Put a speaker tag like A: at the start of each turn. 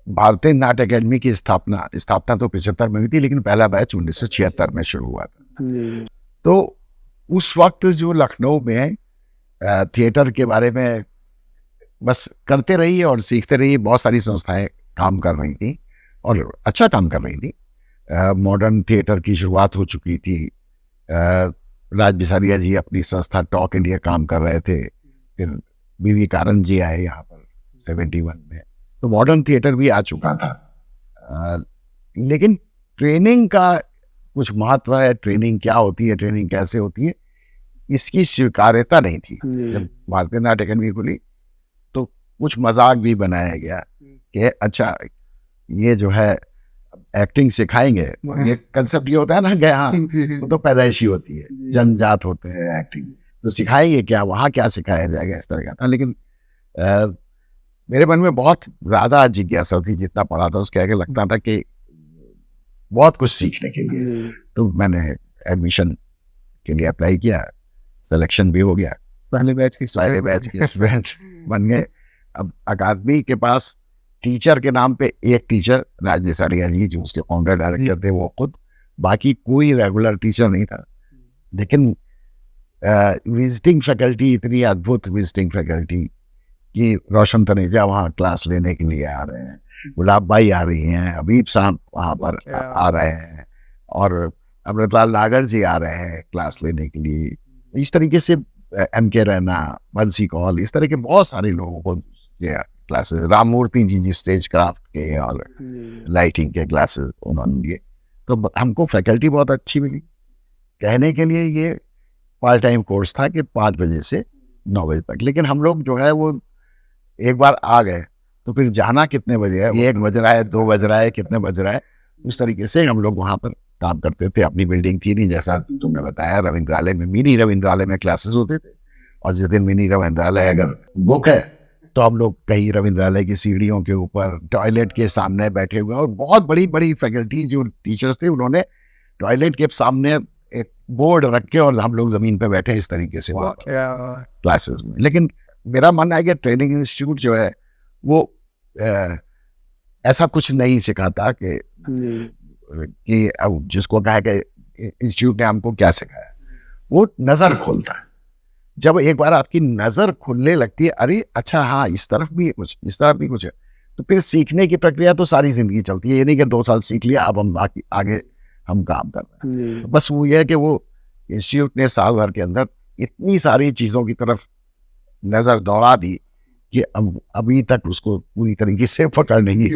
A: Bharatiya Natya academy की स्थापना स्थापना तो 75 में हुई थी, लेकिन पहला बैच 1976 में शुरू हुआ था। तो उस वक्त जो लखनऊ में थिएटर के बारे में बस करते रहिए और सीखते रहिए, बहुत सारी संस्थाएं काम कर रही थी और अच्छा काम कर रही थी। मॉडर्न थिएटर की शुरुआत हो चुकी थी। राज बिसारिया जी अपनी संस्था टॉक इंडिया काम कर रहे थे। फिर बीवी कारन जी आए यहाँ पर 71 में, तो मॉडर्न थिएटर भी आ चुका था। लेकिन ट्रेनिंग का कुछ महत्व है, ट्रेनिंग क्या होती है, ट्रेनिंग कैसे होती है, इसकी स्वीकार्यता नहीं थी। जब भारतीय नाट्य अकेडमी खुली तो कुछ मजाक भी बनाया गया कि अच्छा ये जो है एक्टिंग सिखाएंगे। ये कंसेप्ट ये होता है ना कि हाँ वो तो पैदाइशी होती है, जन्मजात होते हैं एक्टिंग, तो सिखाएंगे क्या, वहाँ क्या सिखाया जाएगा, इस तरह का था। लेकिन मेरे मन में बहुत ज्यादा जिज्ञासा थी, जितना पढ़ा था उसके आगे लगता था कि बहुत कुछ सीखने के लिए। तो मैंने एडमिशन के लिए अप्लाई किया, सिलेक्शन भी हो गया, पहले बैच के स्टूडेंट बन गए। अब अकादमी के पास टीचर के नाम पे एक टीचर राज बिसारिया जी जो उसके फाउंडर डायरेक्टर थे वो खुद, बाकी कोई रेगुलर टीचर नहीं था। लेकिन विजिटिंग फैकल्टी, इतनी अद्भुत विजिटिंग फैकल्टी कि रोशन तनेजा वहाँ क्लास लेने के लिए आ रहे हैं, गुलाब भाई आ रही हैं, हबीब साहब वहाँ पर आ रहे हैं, और अमृतलाल नागर जी आ रहे हैं क्लास लेने के लिए। इस तरीके से M.K. रैना, बंसी कौल, इस तरह के बहुत सारे लोगों को क्लासेस, राममूर्ति जी स्टेज क्राफ्ट के और लाइटिंग के क्लासेस उन्होंने लिए। तो हमको फैकल्टी बहुत अच्छी मिली। कहने के लिए ये पार्ट टाइम कोर्स था कि 5 बजे से 9 बजे तक, लेकिन हम लोग जो है वो एक बार आ गए तो फिर जाना कितने बजे है, 1 बज रहा है, 2 बज रहा है, कितने बज रहा है, उस तरीके से हम लोग वहाँ पर काम करते थे। अपनी बिल्डिंग थी नहीं, जैसा तुमने बताया, रविंद्रालय में, मिनी रविंद्रालय में क्लासेस होते थे। और जिस दिन मिनी रविंद्रालय अगर बुक है तो हम लोग कहीं रविंद्रालय की सीढ़ियों के ऊपर टॉयलेट के सामने बैठे हुए, और बहुत बड़ी बड़ी फैकल्टी जो टीचर्स थे उन्होंने टॉयलेट के सामने एक बोर्ड रख के और हम लोग जमीन पे बैठे इस तरीके से क्लासेस में। लेकिन मेरा मानना है कि ट्रेनिंग इंस्टीट्यूट जो है वो ऐसा कुछ नहीं सिखाता कि अब जिसको कहा कि इंस्टीट्यूट ने हमको क्या सिखाया, वो नजर खोलता है। जब एक बार आपकी नजर खुलने लगती है, अरे अच्छा हाँ इस तरफ भी कुछ, इस तरफ भी कुछ है, तो फिर सीखने की प्रक्रिया तो सारी जिंदगी चलती है। ये नहीं कि 2 साल सीख लिया अब हम आगे हम काम कर रहे हैं। तो बस वो ये है कि वो इंस्टीट्यूट ने साल भर के अंदर इतनी सारी चीजों की तरफ नजर दौड़ा दी कि अब अभी तक उसको पूरी तरीके से पकड़ नहीं